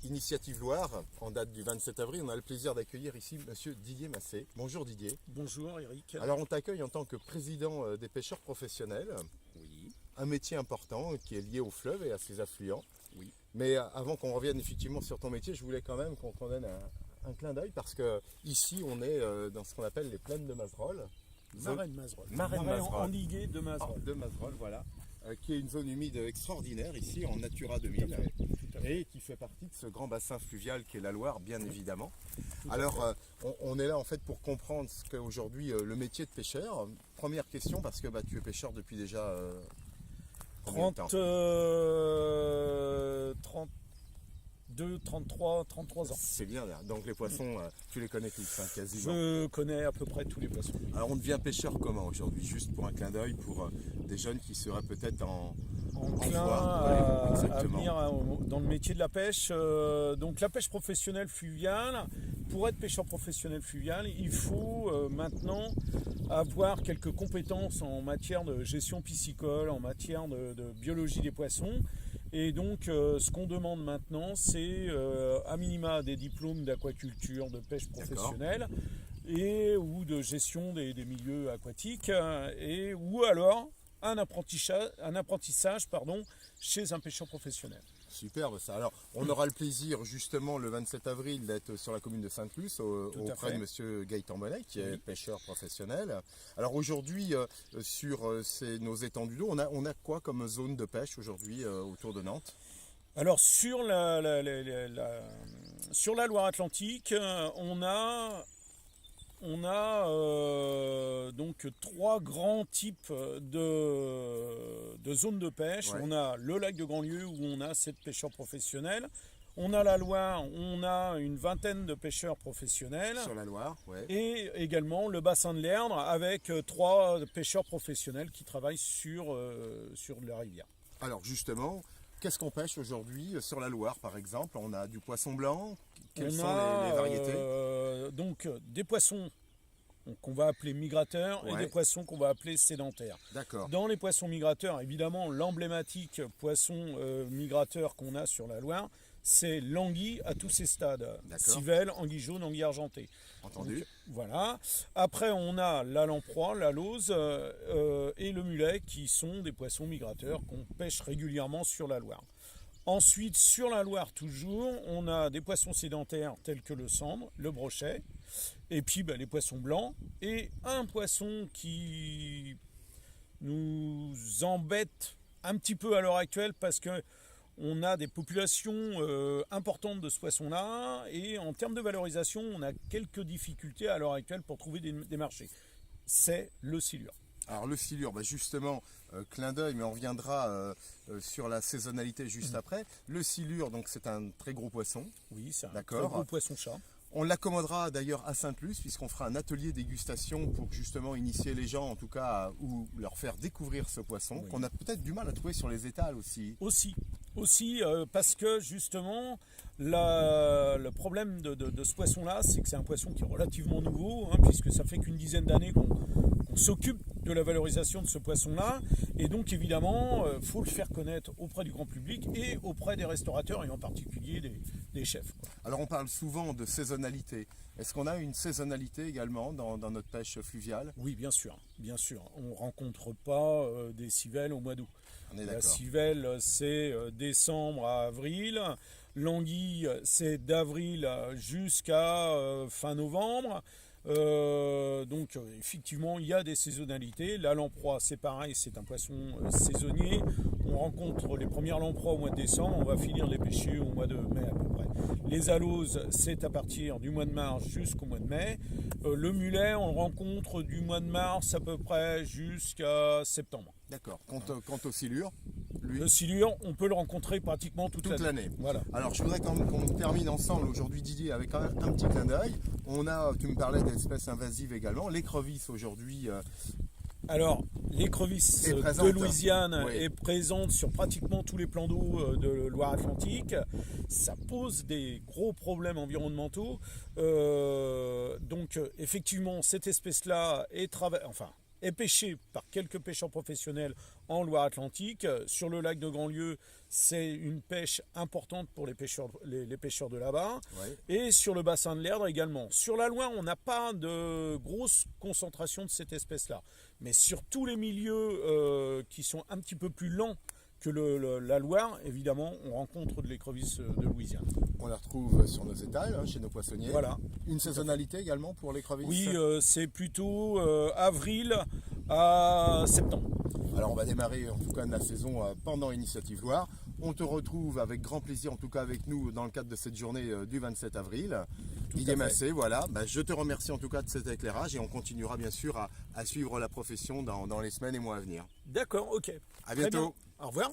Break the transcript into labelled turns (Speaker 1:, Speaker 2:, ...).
Speaker 1: Initiative Loire, en date du 27 avril, on a le plaisir d'accueillir ici Monsieur Didier Massé. Bonjour Didier.
Speaker 2: Bonjour Eric.
Speaker 1: Alors on t'accueille en tant que président des pêcheurs professionnels.
Speaker 2: Oui.
Speaker 1: Un métier important qui est lié au fleuve et à ses affluents.
Speaker 2: Oui.
Speaker 1: Mais avant qu'on revienne effectivement sur ton métier, je voulais quand même qu'on donne un clin d'œil parce que ici on est dans ce qu'on appelle les plaines de Mazerolles.
Speaker 2: Marais de Mazerolles.
Speaker 1: Marais de Mazerolles.
Speaker 2: Endigué de Mazerolles.
Speaker 1: De Mazerolles, voilà. Qui est une zone humide extraordinaire ici en Natura 2000 et qui fait partie de ce grand bassin fluvial qui est la Loire, bien évidemment. Alors on est là en fait pour comprendre ce qu'est aujourd'hui le métier de pêcheur. Première question, parce que tu es pêcheur depuis déjà combien de temps
Speaker 2: 32, 33 ans.
Speaker 1: C'est bien là. Donc les poissons, tu les connais tous, hein, quasiment.
Speaker 2: Je connais à peu près tous les poissons.
Speaker 1: Alors on devient pêcheur comment aujourd'hui? Juste pour un clin d'œil pour des jeunes qui seraient peut-être en
Speaker 2: Enclin
Speaker 1: voie. Ouais,
Speaker 2: à venir dans le métier de la pêche. Donc la pêche professionnelle fluviale, pour être pêcheur professionnel fluvial, il faut maintenant avoir quelques compétences en matière de gestion piscicole, en matière de biologie des poissons. Et donc ce qu'on demande maintenant, c'est à minima des diplômes d'aquaculture, de pêche professionnelle ou de gestion des milieux aquatiques, ou alors un apprentissage chez un pêcheur professionnel.
Speaker 1: Superbe ça. Alors on aura le plaisir justement le 27 avril d'être sur la commune de Sainte-Luce auprès de Monsieur Gaëtan Bonnet qui est pêcheur professionnel. Alors aujourd'hui sur nos étendues d'eau, on a quoi comme zone de pêche aujourd'hui autour de Nantes?
Speaker 2: Alors sur la Loire-Atlantique, on a donc trois grands types de zones de pêche. Ouais. On a le lac de Grandlieu où on a 7 pêcheurs professionnels. On a la Loire, on a une vingtaine de pêcheurs professionnels.
Speaker 1: Sur la Loire, ouais.
Speaker 2: Et également le bassin de l'Erdre avec 3 pêcheurs professionnels qui travaillent sur la rivière.
Speaker 1: Alors justement, qu'est-ce qu'on pêche aujourd'hui sur la Loire par exemple? On a du poisson blanc. Quelles sont les variétés?
Speaker 2: Donc des poissons qu'on va appeler migrateurs et des poissons qu'on va appeler sédentaires.
Speaker 1: D'accord.
Speaker 2: Dans les poissons migrateurs, évidemment, l'emblématique poisson migrateur qu'on a sur la Loire, c'est l'anguille à tous ses stades. Civelle, anguille jaune, anguille argentée.
Speaker 1: Entendu.
Speaker 2: Donc, voilà. Après, on a la lamproie, la lauze et le mulet qui sont des poissons migrateurs qu'on pêche régulièrement sur la Loire. Ensuite, sur la Loire toujours, on a des poissons sédentaires tels que le sambre, le brochet, et puis les poissons blancs, et un poisson qui nous embête un petit peu à l'heure actuelle parce que on a des populations importantes de ce poisson-là, et en termes de valorisation, on a quelques difficultés à l'heure actuelle pour trouver des marchés. C'est le silure.
Speaker 1: Alors le silure, justement, clin d'œil, mais on reviendra sur la saisonnalité juste après. Le silure, donc c'est un très gros poisson.
Speaker 2: Oui, c'est un très gros poisson-chat.
Speaker 1: On l'accommodera d'ailleurs à Sainte-Luce, puisqu'on fera un atelier dégustation pour justement initier les gens, en tout cas, ou leur faire découvrir ce poisson, qu'on a peut-être du mal à trouver sur les étals aussi.
Speaker 2: Aussi, parce que justement, le problème de ce poisson-là, c'est que c'est un poisson qui est relativement nouveau, puisque ça fait qu'une dizaine d'années qu'on s'occupe de la valorisation de ce poisson-là. Et donc, évidemment, il faut le faire connaître auprès du grand public et auprès des restaurateurs, et en particulier des chefs.
Speaker 1: Alors, on parle souvent de saisonnalité. Est-ce qu'on a une saisonnalité également dans notre pêche fluviale?
Speaker 2: Oui, bien sûr. On ne rencontre pas des civelles au mois d'août. La civelle, c'est décembre à avril. L'anguille, c'est d'avril jusqu'à fin novembre. Donc effectivement, il y a des saisonnalités. La lamproie, c'est pareil, c'est un poisson saisonnier. On rencontre les premières lamproies au mois de décembre, on va finir les pêcher au mois de mai à peu près. Les aloses, c'est à partir du mois de mars jusqu'au mois de mai. Le mulet, on le rencontre du mois de mars à peu près jusqu'à septembre.
Speaker 1: D'accord. Quant au silure, lui...
Speaker 2: Le silure, on peut le rencontrer pratiquement toute l'année. Voilà.
Speaker 1: Alors je voudrais qu'on termine ensemble aujourd'hui, Didier, avec un petit clin d'œil. Tu me parlais d'espèces invasives également. L'écrevisse aujourd'hui...
Speaker 2: Alors, l'écrevisse de Louisiane est présente sur pratiquement tous les plans d'eau de Loire-Atlantique. Ça pose des gros problèmes environnementaux. Donc, effectivement, cette espèce-là est est pêchée par quelques pêcheurs professionnels en Loire-Atlantique. Sur le lac de Grandlieu, c'est une pêche importante pour les pêcheurs de là-bas.
Speaker 1: Ouais.
Speaker 2: Et sur le bassin de l'Erdre également. Sur la Loire, on n'a pas de grosse concentration de cette espèce-là. Mais sur tous les milieux qui sont un petit peu plus lents que la Loire, évidemment, on rencontre de l'écrevisse de Louisiane.
Speaker 1: On la retrouve sur nos étals, hein, chez nos poissonniers.
Speaker 2: Voilà.
Speaker 1: Une saisonnalité également pour l'écrevisse?
Speaker 2: Oui, c'est plutôt avril à septembre.
Speaker 1: Alors on va démarrer en tout cas la saison pendant Initiative Loire. On te retrouve avec grand plaisir, en tout cas avec nous, dans le cadre de cette journée du 27 avril. Didier Massé, voilà. Je te remercie en tout cas de cet éclairage et on continuera bien sûr à suivre la profession dans les semaines et mois à venir.
Speaker 2: D'accord, ok.
Speaker 1: À bientôt.
Speaker 2: Au revoir.